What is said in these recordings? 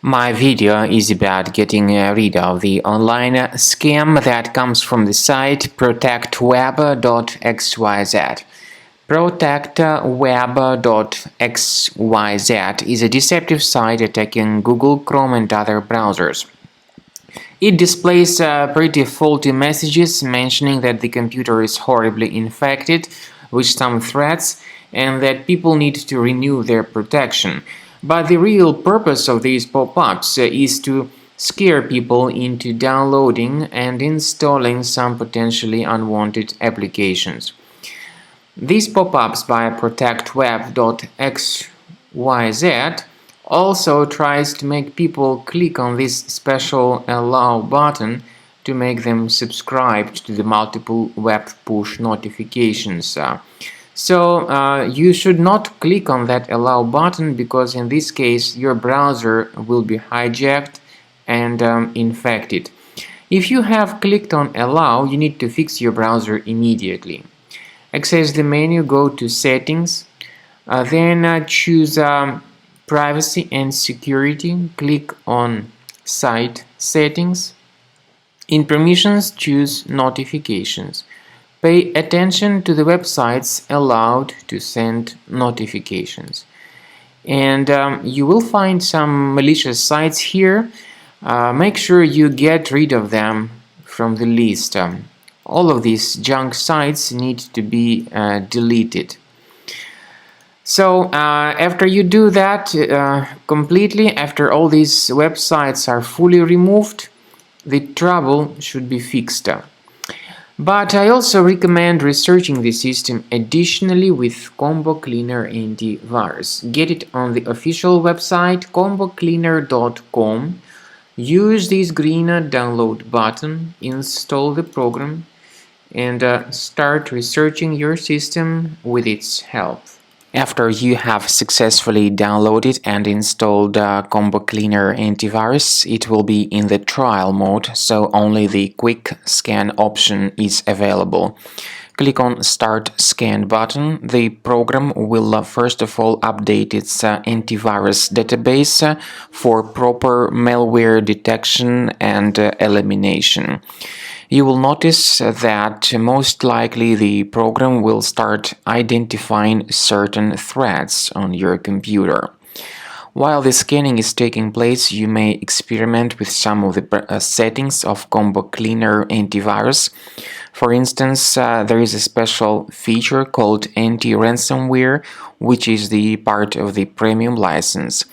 My video is about getting rid of the online scam that comes from the site Protect-web.xyz. Protect-web.xyz is a deceptive site attacking Google Chrome and other browsers. It displays pretty faulty messages mentioning that the computer is horribly infected with some threats and that people need to renew their protection. But the real purpose of these pop-ups is to scare people into downloading and installing some potentially unwanted applications. These pop-ups by Protect-web.xyz also tries to make people click on this special allow button to make them subscribe to the multiple web push notifications. So you should not click on that allow button, because in this case your browser will be hijacked and infected. If you have clicked on allow, you need to fix your browser immediately. Access the menu, go to settings, then choose privacy and security, click on site settings. In permissions, choose notifications. Pay attention to the websites allowed to send notifications. And you will find some malicious sites here. Make sure you get rid of them from the list. All of these junk sites need to be deleted. So after you do that completely, after all these websites are fully removed, the trouble should be fixed. But I also recommend researching the system additionally with Combo Cleaner antivirus. Get it on the official website combocleaner.com. Use this green download button, install the program, and start researching your system with its help. After you have successfully downloaded and installed Combo Cleaner antivirus, it will be in the trial mode, so only the quick scan option is available. Click on Start Scan button. The program will first of all update its antivirus database for proper malware detection and elimination. You will notice that most likely the program will start identifying certain threats on your computer. While the scanning is taking place, you may experiment with some of the settings of Combo Cleaner antivirus. For instance, there is a special feature called anti-ransomware, which is the part of the premium license.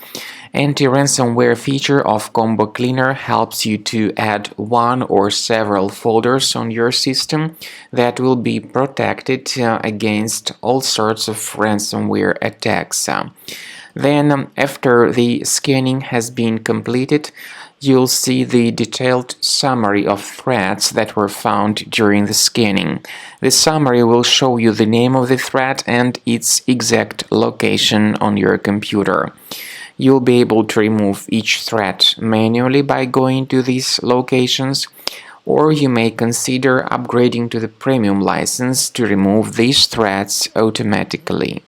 Anti-ransomware feature of Combo Cleaner helps you to add one or several folders on your system that will be protected against all sorts of ransomware attacks. Then, after the scanning has been completed, you'll see the detailed summary of threats that were found during the scanning. The summary will show you the name of the threat and its exact location on your computer. You'll be able to remove each threat manually by going to these locations, or you may consider upgrading to the premium license to remove these threats automatically.